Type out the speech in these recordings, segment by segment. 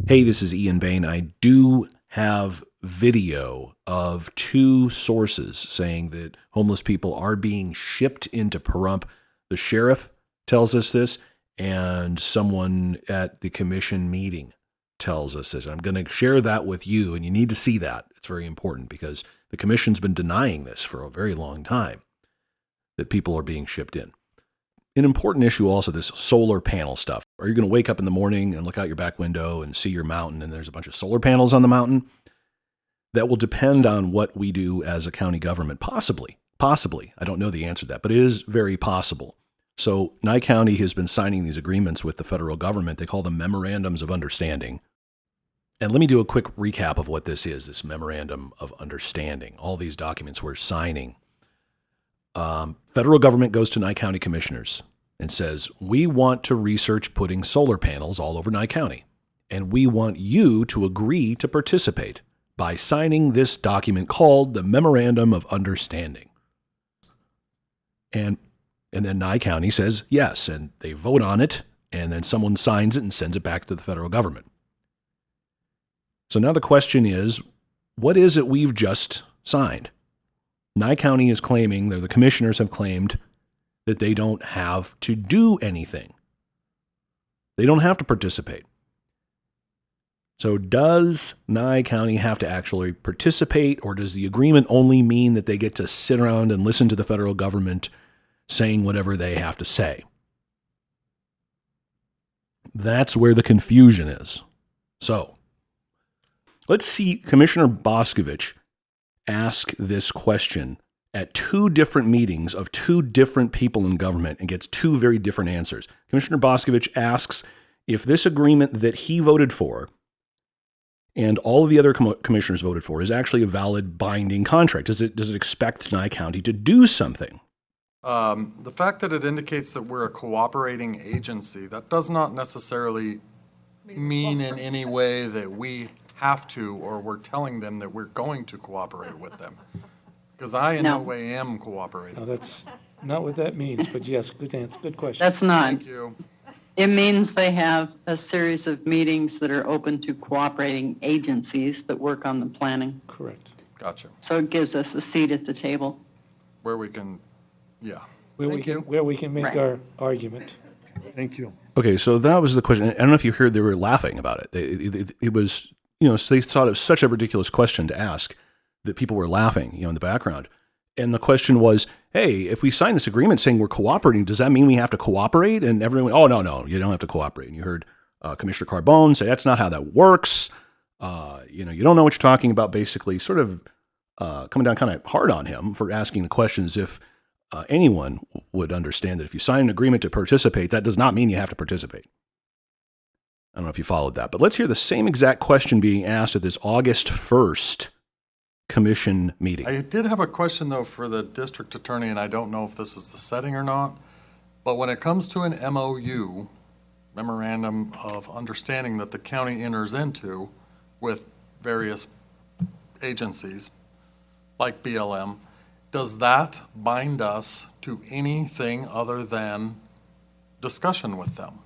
Hey, this is Ian Bain. I do have video of two sources saying that homeless people are being shipped into Pahrump. The sheriff tells us this, and someone at the commission meeting tells us this. I'm going to share that with you, and you need to see that. It's very important because the commission's been denying this for a very long time, that people are being shipped in. An important issue also, this solar panel stuff. Are you going to wake up in the morning and look out your back window and see your mountain and there's a bunch of solar panels on the mountain? That will depend on what we do as a county government, possibly. I don't know the answer to that, but it is very possible. So Nye County has been signing these agreements with the federal government. They call them memorandums of understanding. And let me do a quick recap of what this is, this memorandum of understanding. All these documents we're signing. Federal government goes to Nye County commissioners and says, we want to research putting solar panels all over Nye County, and we want you to agree to participate by signing this document called the Memorandum of Understanding. And then Nye County says yes, and they vote on it, and then someone signs it and sends it back to the federal government. So now the question is, what is it we've just signed? Nye County is claiming, the commissioners have claimed, that they don't have to do anything. They don't have to participate. So does Nye County have to actually participate, or does the agreement only mean that they get to sit around and listen to the federal government saying whatever they have to say? That's where the confusion is. So let's see Commissioner Boscovich ask this question at two different meetings of two different people in government and gets two very different answers. Commissioner Boscovich asks if this agreement that he voted for and all of the other commissioners voted for is actually a valid binding contract. Does it expect Nye County to do something? The fact that it indicates that we're a cooperating agency, that does not necessarily mean in any way that we have to, or we're telling them that we're going to cooperate with them. Because I in no way am cooperating. No, that's not what that means, but yes, good answer, good question. That's not. Thank you. It means they have a series of meetings that are open to cooperating agencies that work on the planning. Correct. Gotcha. So it gives us a seat at the table. Where we can, yeah. Where we can make Right. our argument. Thank you. Okay, so that was the question. I don't know if you heard they were laughing about it. It was, so they thought it was such a ridiculous question to ask that people were laughing, in the background. And the question was, hey, if we sign this agreement saying we're cooperating, does that mean we have to cooperate? And everyone went, oh, no, you don't have to cooperate. And you heard Commissioner Carbone say, that's not how that works. You don't know what you're talking about, basically sort of coming down kind of hard on him for asking the questions. If anyone would understand that if you sign an agreement to participate, that does not mean you have to participate. I don't know if you followed that, but let's hear the same exact question being asked at this August 1st commission meeting. I did have a question, though, for the district attorney, and I don't know if this is the setting or not, but when it comes to an MOU, Memorandum of Understanding, that the county enters into with various agencies, like BLM, does that bind us to anything other than discussion with them?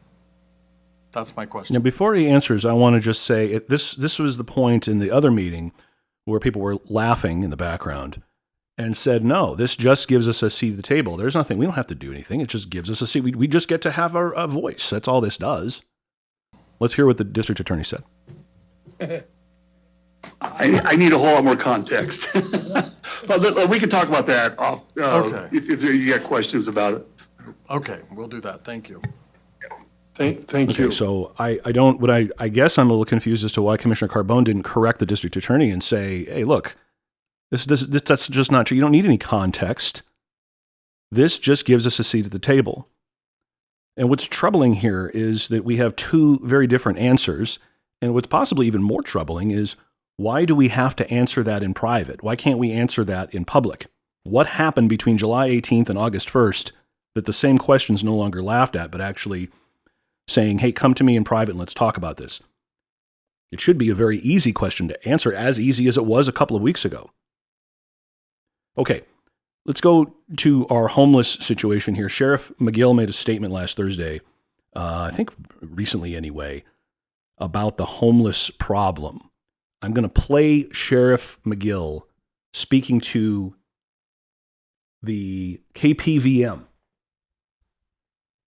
That's my question. Now, before he answers, I want to just say this was the point in the other meeting where people were laughing in the background and said, no, this just gives us a seat at the table. There's nothing, we don't have to do anything. It just gives us a seat. We just get to have a voice. That's all this does. Let's hear what the district attorney said. I need a whole lot more context. But we can talk about that off, Okay. if you got questions about it. Okay, we'll do that. Thank you. Thank Okay, you. so I guess I'm a little confused as to why Commissioner Carbone didn't correct the district attorney and say, hey, look, that's just not true. You don't need any context. This just gives us a seat at the table. And what's troubling here is that we have two very different answers. And what's possibly even more troubling is, why do we have to answer that in private? Why can't we answer that in public? What happened between July 18th and August 1st that the same question's no longer laughed at, but actually saying, hey, come to me in private and let's talk about this? It should be a very easy question to answer, as easy as it was a couple of weeks ago. Okay, let's go to our homeless situation here. Sheriff McGill made a statement last Thursday, I think recently anyway, about the homeless problem. I'm going to play Sheriff McGill speaking to the KPVM,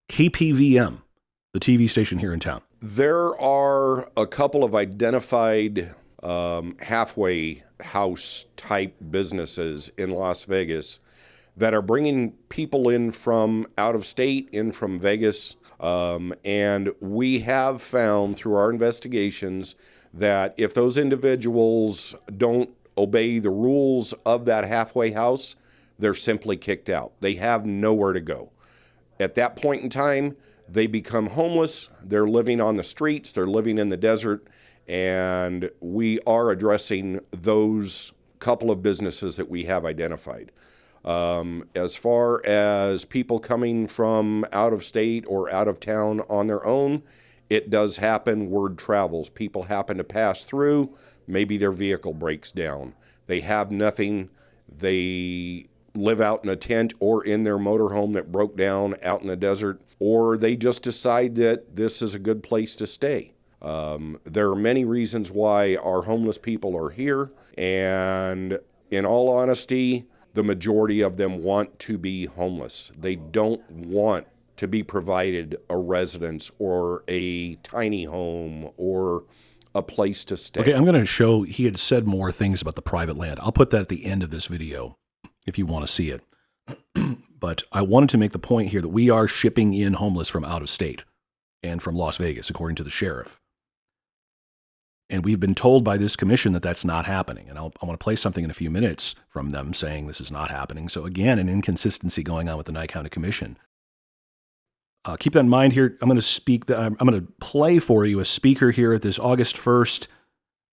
the TV station here in town. There are a couple of identified halfway house type businesses in Las Vegas that are bringing people in from out of state, in from Vegas. And we have found through our investigations that if those individuals don't obey the rules of that halfway house, they're simply kicked out. They have nowhere to go. At that point in time, they become homeless. They're living on the streets. They're living in the desert. And we are addressing those couple of businesses that we have identified. As far as people coming from out of state or out of town on their own, it does happen. Word travels. People happen to pass through. Maybe their vehicle breaks down. They have nothing. They live out in a tent or in their motorhome that broke down out in the desert, or they just decide that this is a good place to stay. There are many reasons why our homeless people are here, and in all honesty, the majority of them want to be homeless. They don't want to be provided a residence or a tiny home or a place to stay. Okay, I'm going to show, he had said more things about the private land. I'll put that at the end of this video if you want to see it. But I wanted to make the point here that we are shipping in homeless from out of state and from Las Vegas, according to the sheriff. And we've been told by this commission that that's not happening. And I want to play something in a few minutes from them saying this is not happening. So again, an inconsistency going on with the Nye County Commission. Keep that in mind here. I'm going to play for you a speaker here at this August 1st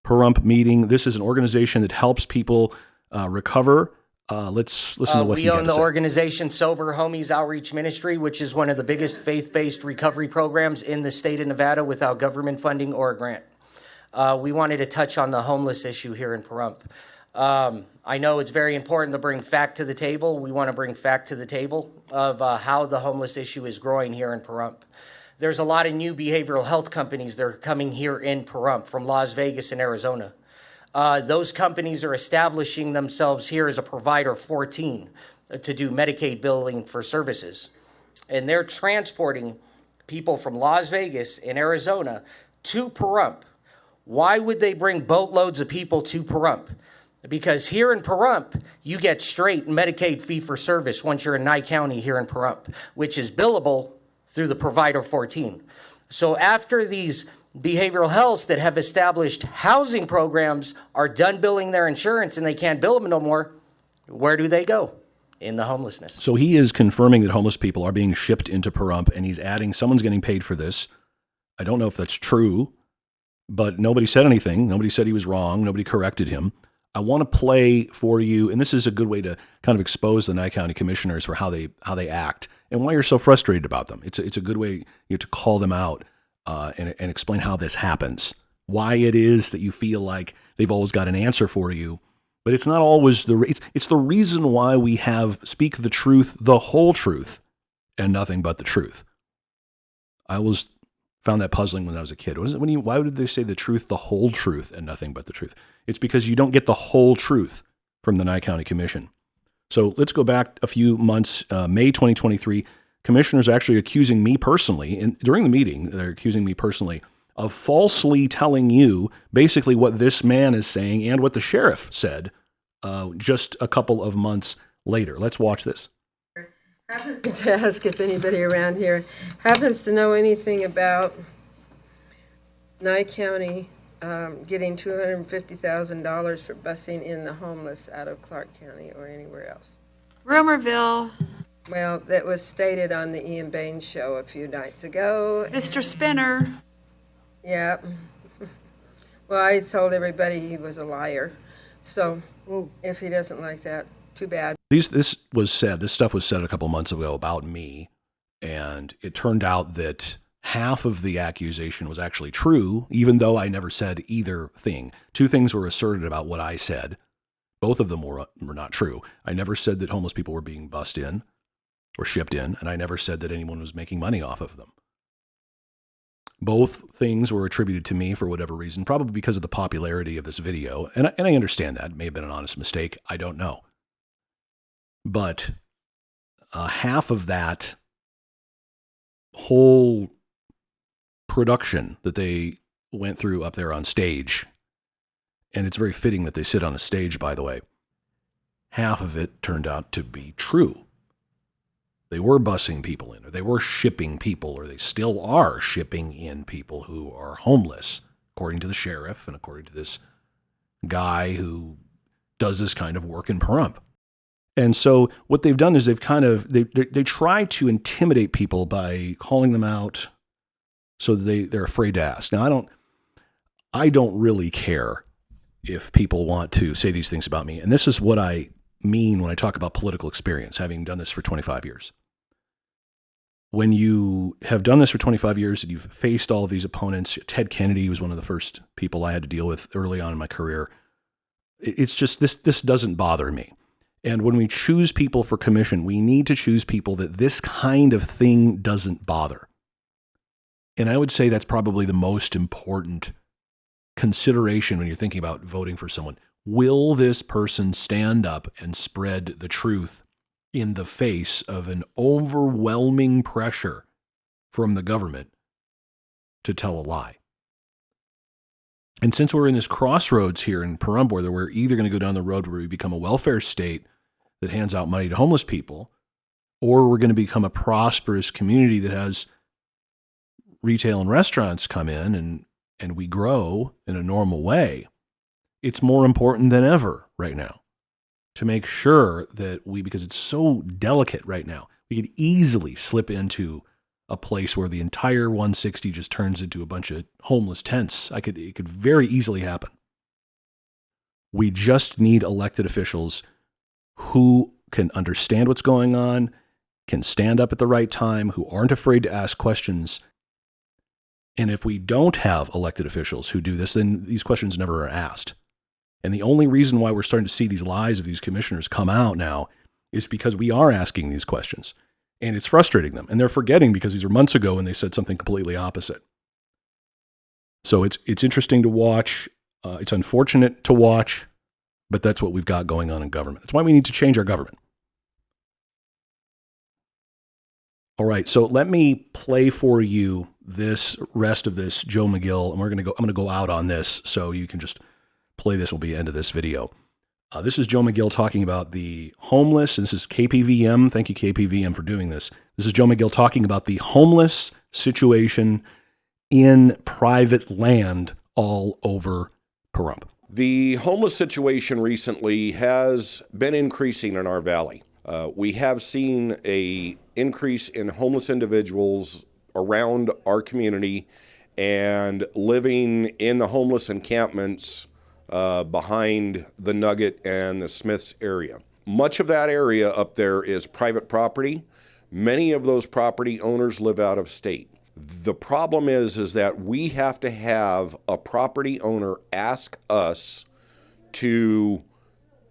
Pahrump meeting. This is an organization that helps people recover. Let's listen to what he had to say. We own the organization Sober Homies Outreach Ministry, which is one of the biggest faith-based recovery programs in the state of Nevada without government funding or a grant. We wanted to touch on the homeless issue here in Pahrump. I know it's very important to bring fact to the table. We want to bring fact to the table of how the homeless issue is growing here in Pahrump. There's a lot of new behavioral health companies that are coming here in Pahrump from Las Vegas and Arizona. Those companies are establishing themselves here as a provider 14 to do Medicaid billing for services. And they're transporting people from Las Vegas and Arizona to Pahrump. Why would they bring boatloads of people to Pahrump? Because here in Pahrump, you get straight Medicaid fee-for-service once you're in Nye County here in Pahrump, which is billable through the Provider 14. So after these behavioral healths that have established housing programs are done billing their insurance and they can't bill them no more, where do they go? In the homelessness. So he is confirming that homeless people are being shipped into Pahrump, and he's adding someone's getting paid for this. I don't know if that's true, but nobody said anything. Nobody said he was wrong. Nobody corrected him. I want to play for you, and this is a good way to kind of expose the Nye County commissioners for how they act and why you're so frustrated about them. It's a good way to call them out and explain how this happens, why it is that you feel like they've always got an answer for you, but it's not always it's the reason why we have speak the truth, the whole truth, and nothing but the truth. I always found that puzzling when I was a kid. Why would they say the truth, the whole truth, and nothing but the truth? It's because you don't get the whole truth from the Nye County Commission. So let's go back a few months, May 2023. Commissioners actually accusing me personally, and during the meeting, they're accusing me personally of falsely telling you basically what this man is saying and what the sheriff said just a couple of months later. Let's watch this. Happens to ask if anybody around here happens to know anything about Nye County getting $250,000 for busing in the homeless out of Clark County or anywhere else. Rumorville. Well, that was stated on the Ian Baines show a few nights ago. Mr. Spinner. Yeah. Well, I told everybody he was a liar. So if he doesn't like that, too bad. This stuff was said a couple months ago about me, and it turned out that half of the accusation was actually true, even though I never said either thing. Two things were asserted about what I said. Both of them were not true. I never said that homeless people were being bussed in or shipped in, and I never said that anyone was making money off of them. Both things were attributed to me for whatever reason, probably because of the popularity of this video. And I understand that. It may have been an honest mistake. I don't know. But half of that whole production that they went through up there on stage, and it's very fitting that they sit on a stage, by the way, half of it turned out to be true. They were busing people in, or they were shipping people, or they still are shipping in people who are homeless, according to the sheriff and according to this guy who does this kind of work in Pahrump. And so what they've done is they try to intimidate people by calling them out so they're afraid to ask. Now, I don't really care if people want to say these things about me. And this is what I mean when I talk about political experience, having done this for 25 years. When you have done this for 25 years and you've faced all of these opponents, Ted Kennedy was one of the first people I had to deal with early on in my career. It's just this doesn't bother me. And when we choose people for commission, we need to choose people that this kind of thing doesn't bother. And I would say that's probably the most important consideration when you're thinking about voting for someone. Will this person stand up and spread the truth in the face of an overwhelming pressure from the government to tell a lie? And since we're in this crossroads here in Pahrump, where we're either going to go down the road where we become a welfare state that hands out money to homeless people, or we're going to become a prosperous community that has retail and restaurants come in and we grow in a normal way, it's more important than ever right now to make sure that because it's so delicate right now, we could easily slip into a place where the entire 160 just turns into a bunch of homeless tents. It could very easily happen. We just need elected officials who can understand what's going on, can stand up at the right time, who aren't afraid to ask questions. And if we don't have elected officials who do this, then these questions never are asked. And the only reason why we're starting to see these lies of these commissioners come out now is because we are asking these questions. And it's frustrating them. And they're forgetting because these are months ago when they said something completely opposite. So it's interesting to watch. It's unfortunate to watch, but that's what we've got going on in government. That's why we need to change our government. All right, so let me play for you this rest of this Joe McGill, and I'm going to go out on this, so you can just play this. Will be the end of this video. This is Joe McGill talking about the homeless. This is KPVM. Thank you, KPVM, for doing this. This is Joe McGill talking about the homeless situation in private land all over Pahrump. The homeless situation recently has been increasing in our valley. We have seen an increase in homeless individuals around our community and living in the homeless encampments behind the Nugget and the Smiths area. Much of that area up there is private property. Many of those property owners live out of state. The problem is that we have to have a property owner ask us to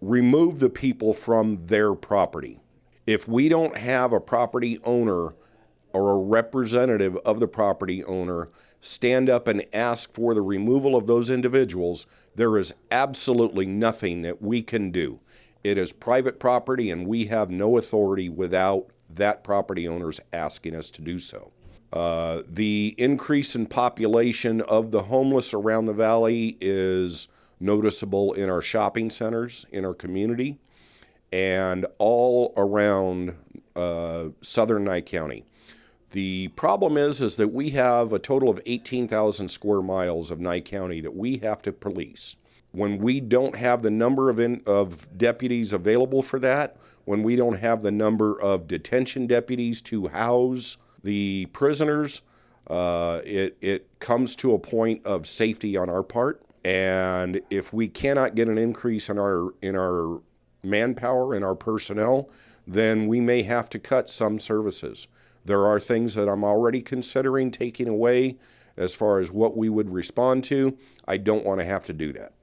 remove the people from their property. If we don't have a property owner or a representative of the property owner stand up and ask for the removal of those individuals, there is absolutely nothing that we can do. It is private property, and we have no authority without that property owners asking us to do so. The increase in population of the homeless around the valley is noticeable in our shopping centers, in our community, and all around southern Nye County. The problem is that we have a total of 18,000 square miles of Nye County that we have to police. When we don't have the number of deputies available for that, when we don't have the number of detention deputies to house the prisoners, it comes to a point of safety on our part. And if we cannot get an increase in our manpower and our personnel, then we may have to cut some services. There are things that I'm already considering taking away as far as what we would respond to. I don't want to have to do that.